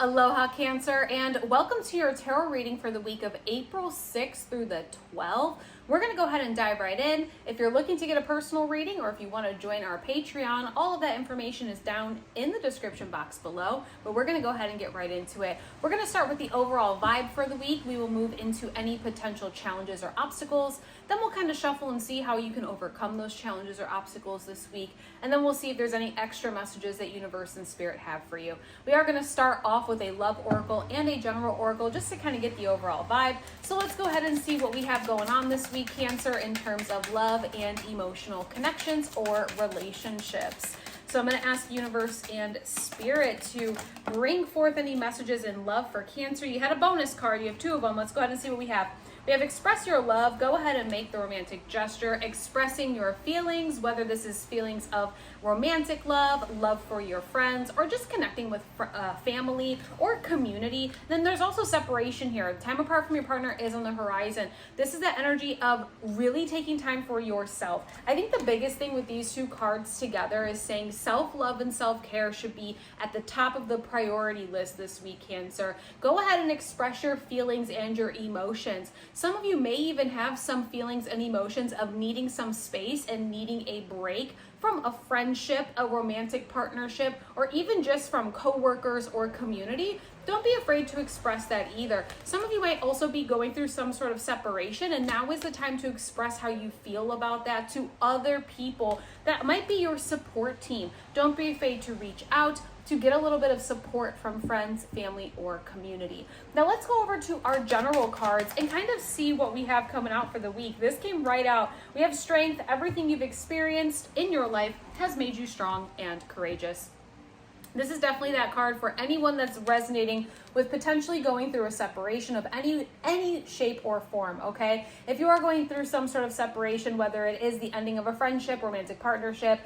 Aloha Cancer, and welcome to your tarot reading for the week of April 6th through the 12th. We're going to go ahead and dive right in. If you're looking to get a personal reading or if you want to join our Patreon, all of that information is down in the description box below, but we're going to go ahead and get right into it. We're going to start with the overall vibe for the week. We will move into any potential challenges or obstacles. Then we'll kind of shuffle and see how you can overcome those challenges or obstacles this week. And then we'll see if there's any extra messages that Universe and Spirit have for you. We are going to start off with a love oracle and a general oracle just to kind of get the overall vibe. So let's go ahead and see what we have going on this week, Cancer, in terms of love and emotional connections or relationships. So I'm going to ask Universe and Spirit to bring forth any messages in love for Cancer. You had a bonus card. You have two of them. Let's go ahead and see what we have. We have express your love. Go ahead and make the romantic gesture, expressing your feelings, whether this is feelings of romantic love, love for your friends, or just connecting with family or community. Then there's also separation here. Time apart from your partner is on the horizon. This is the energy of really taking time for yourself. I think the biggest thing with these two cards together is saying self-love and self-care should be at the top of the priority list this week, Cancer. Go ahead and express your feelings and your emotions. Some of you may even have some feelings and emotions of needing some space and needing a break from a friendship, a romantic partnership, or even just from coworkers or community. Don't be afraid to express that either. Some of you might also be going through some sort of separation, and now is the time to express how you feel about that to other people that might be your support team. Don't be afraid to reach out to get a little bit of support from friends, family, or community. Now let's go over to our general cards and kind of see what we have coming out for the week. This came right out. We have strength. Everything you've experienced in your life has made you strong and courageous. This is definitely that card for anyone that's resonating with potentially going through a separation of any shape or form, okay? If you are going through some sort of separation, whether it is the ending of a friendship, romantic partnership,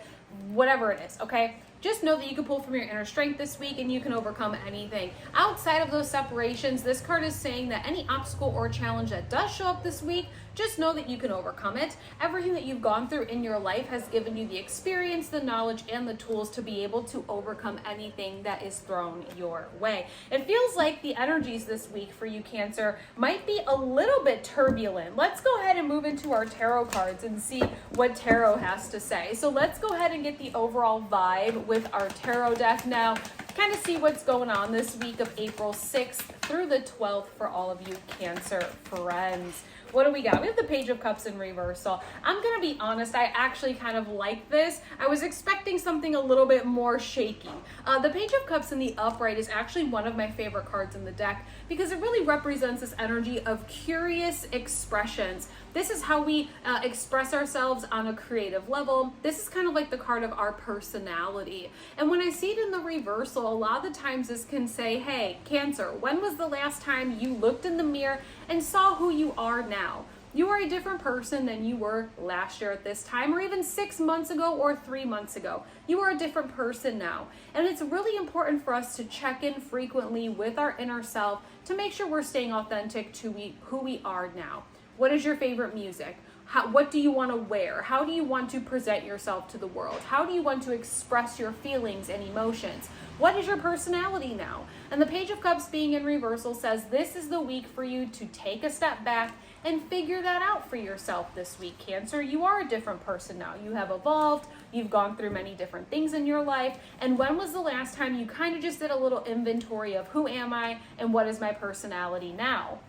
whatever it is, okay? Just know that you can pull from your inner strength this week and you can overcome anything. Outside of those separations, this card is saying that any obstacle or challenge that does show up this week, just know that you can overcome it. Everything that you've gone through in your life has given you the experience, the knowledge, and the tools to be able to overcome anything that is thrown your way. It feels like the energies this week for you, Cancer, might be a little bit turbulent. Let's go ahead and move into our tarot cards and see what tarot has to say. So let's go ahead and get the overall vibe with our tarot deck now. Kind of see what's going on this week of April 6th through the 12th for all of you Cancer friends. What do we got? We have the Page of Cups in reversal. I'm going to be honest, I actually kind of like this. I was expecting something a little bit more shaky. The Page of Cups in the upright is actually one of my favorite cards in the deck because it really represents this energy of curious expressions. This is how we express ourselves on a creative level. This is kind of like the card of our personality. And when I see it in the reversal, a lot of the times this can say, hey, Cancer, when was the last time you looked in the mirror and saw who you are now? You are a different person than you were last year at this time, or even 6 months ago or 3 months ago. You are a different person now. And it's really important for us to check in frequently with our inner self to make sure we're staying authentic to who we are now. What is your favorite music? What do you want to wear? How do you want to present yourself to the world? How do you want to express your feelings and emotions? What is your personality now? And the Page of Cups being in reversal says this is the week for you to take a step back and figure that out for yourself this week, Cancer. You are a different person now. You have evolved. You've gone through many different things in your life. And when was the last time you kind of just did a little inventory of who am I and what is my personality now?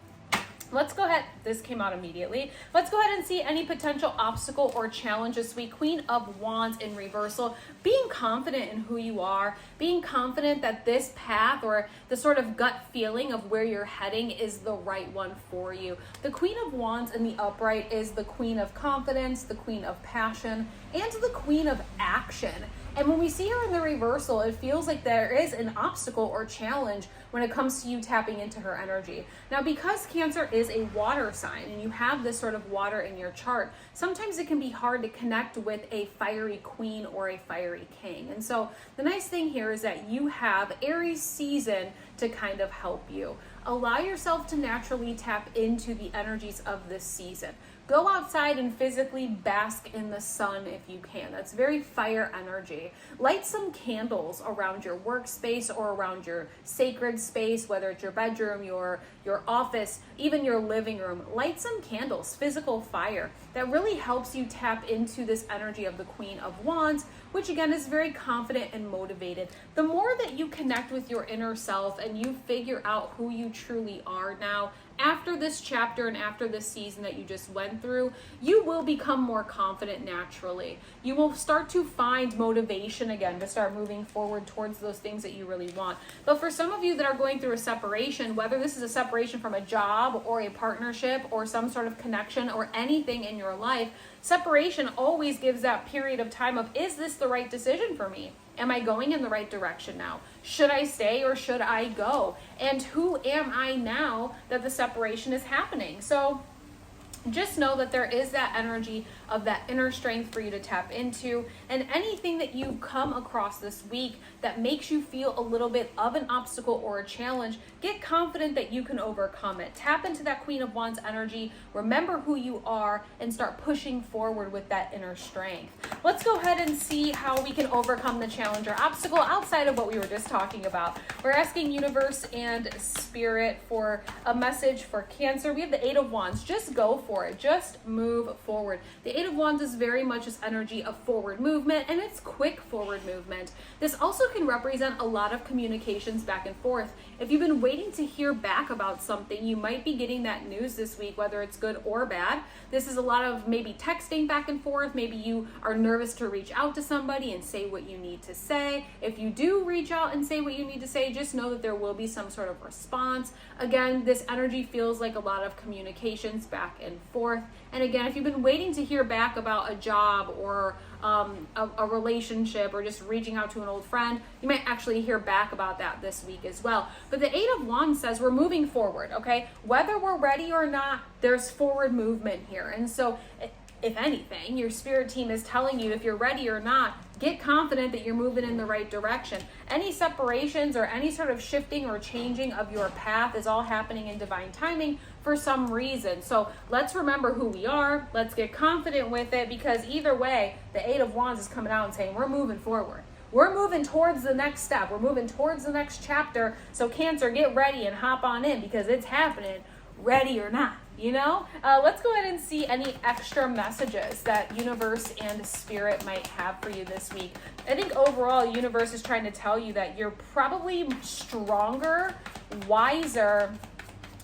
Let's go ahead. This came out immediately. Let's go ahead and see any potential obstacle or challenge this week. Queen of Wands in reversal. Being confident in who you are. Being confident that this path or the sort of gut feeling of where you're heading is the right one for you. The Queen of Wands in the upright is the Queen of Confidence, the Queen of Passion, and the Queen of Action. And when we see her in the reversal, it feels like there is an obstacle or challenge when it comes to you tapping into her energy. Now, because Cancer is a water sign and you have this sort of water in your chart, sometimes it can be hard to connect with a fiery queen or a fiery king. And so the nice thing here is that you have Aries season to kind of help you. Allow yourself to naturally tap into the energies of this season. Go outside and physically bask in the sun if you can. That's very fire energy. Light some candles around your workspace or around your sacred space, whether it's your bedroom, your office, even your living room. Light some candles, physical fire. That really helps you tap into this energy of the Queen of Wands, which again is very confident and motivated. The more that you connect with your inner self and you figure out who you truly are now, after this chapter and after this season that you just went through, you will become more confident naturally. You will start to find motivation again to start moving forward towards those things that you really want. But for some of you that are going through a separation, whether this is a separation from a job or a partnership or some sort of connection or anything in your life, separation always gives that period of time of, is this the right decision for me? Am I going in the right direction now? Should I stay or should I go? And who am I now that the separation is happening? So just know that there is that energy of that inner strength for you to tap into, and anything that you come across this week that makes you feel a little bit of an obstacle or a challenge, get confident that you can overcome it. Tap into that Queen of Wands energy, remember who you are, and start pushing forward with that inner strength. Let's go ahead and see how we can overcome the challenge or obstacle outside of what we were just talking about. We're asking universe and spirit for a message for Cancer. We have the Eight of Wands. Just go for it. Just move forward. The Eight of Wands is very much this energy of forward movement, and it's quick forward movement. This also can represent a lot of communications back and forth. If you've been waiting to hear back about something, you might be getting that news this week, whether it's good or bad. This is a lot of maybe texting back and forth. Maybe you are nervous to reach out to somebody and say what you need to say. If you do reach out and say what you need to say, just know that there will be some sort of response. Again, this energy feels like a lot of communications back and forth. And again, if you've been waiting to hear back about a job or a relationship or just reaching out to an old friend, you might actually hear back about that this week as well. But the Eight of Wands says we're moving forward, okay? Whether we're ready or not, there's forward movement here. And so if anything, your spirit team is telling you if you're ready or not, get confident that you're moving in the right direction. Any separations or any sort of shifting or changing of your path is all happening in divine timing for some reason. So let's remember who we are. Let's get confident with it, because either way, the Eight of Wands is coming out and saying we're moving forward. We're moving towards the next step. We're moving towards the next chapter. So Cancer, get ready and hop on in, because it's happening, ready or not. Let's go ahead and see any extra messages that universe and spirit might have for you this week. I think overall, universe is trying to tell you that you're probably stronger, wiser,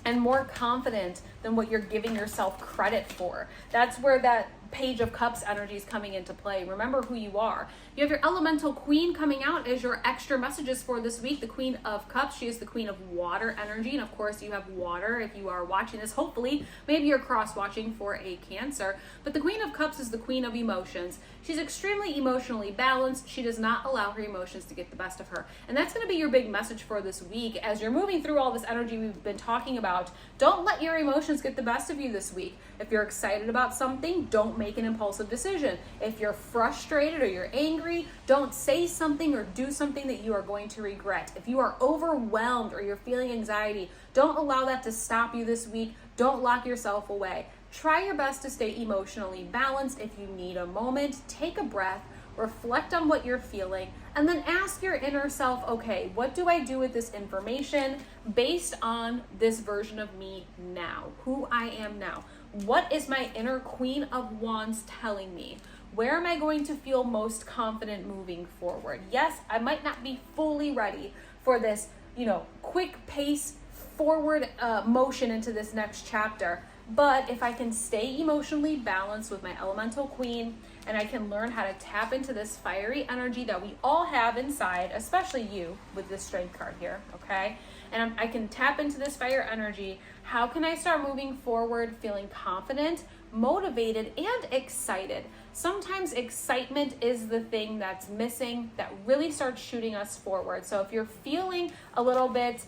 and more confident than what you're giving yourself credit for. That's where that Page of Cups energy is coming into play. Remember who you are. You have your Elemental Queen coming out as your extra messages for this week. The Queen of Cups, she is the Queen of Water energy, and of course you have water if you are watching this. Hopefully, maybe you're cross-watching for a Cancer, but the Queen of Cups is the Queen of Emotions. She's extremely emotionally balanced. She does not allow her emotions to get the best of her, and that's going to be your big message for this week as you're moving through all this energy we've been talking about. Don't let your emotions get the best of you this week. If you're excited about something, don't make an impulsive decision. If you're frustrated or you're angry, don't say something or do something that you are going to regret. If you are overwhelmed or you're feeling anxiety, don't allow that to stop you this week. Don't lock yourself away. Try your best to stay emotionally balanced. If you need a moment, take a breath, reflect on what you're feeling, and then ask your inner self, okay, what do I do with this information based on this version of me now, who I am now? What is my inner Queen of Wands telling me? Where am I going to feel most confident moving forward? Yes, I might not be fully ready for this, quick pace forward motion into this next chapter. But if I can stay emotionally balanced with my Elemental Queen, and I can learn how to tap into this fiery energy that we all have inside, especially you with this Strength card here, okay? And I can tap into this fire energy. How can I start moving forward feeling confident, motivated, and excited? Sometimes excitement is the thing that's missing that really starts shooting us forward. So if you're feeling a little bit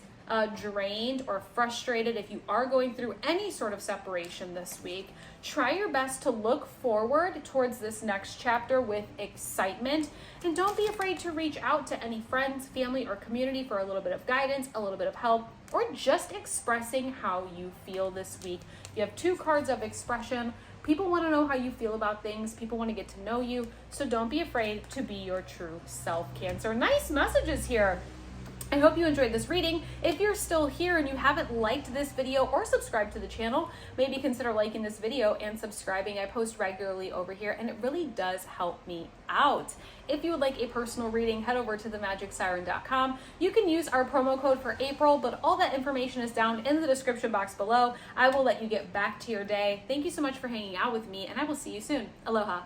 drained or frustrated, if you are going through any sort of separation this week, try your best to look forward towards this next chapter with excitement, and don't be afraid to reach out to any friends, family, or community for a little bit of guidance, a little bit of help, or just expressing how you feel this week. You have two cards of expression. People want to know how you feel about things. People want to get to know you. So don't be afraid to be your true self, Cancer. Nice messages here. I hope you enjoyed this reading. If you're still here and you haven't liked this video or subscribed to the channel, maybe consider liking this video and subscribing. I post regularly over here and it really does help me out. If you would like a personal reading, head over to themagicsiren.com. You can use our promo code for April, but all that information is down in the description box below. I will let you get back to your day. Thank you so much for hanging out with me, and I will see you soon. Aloha.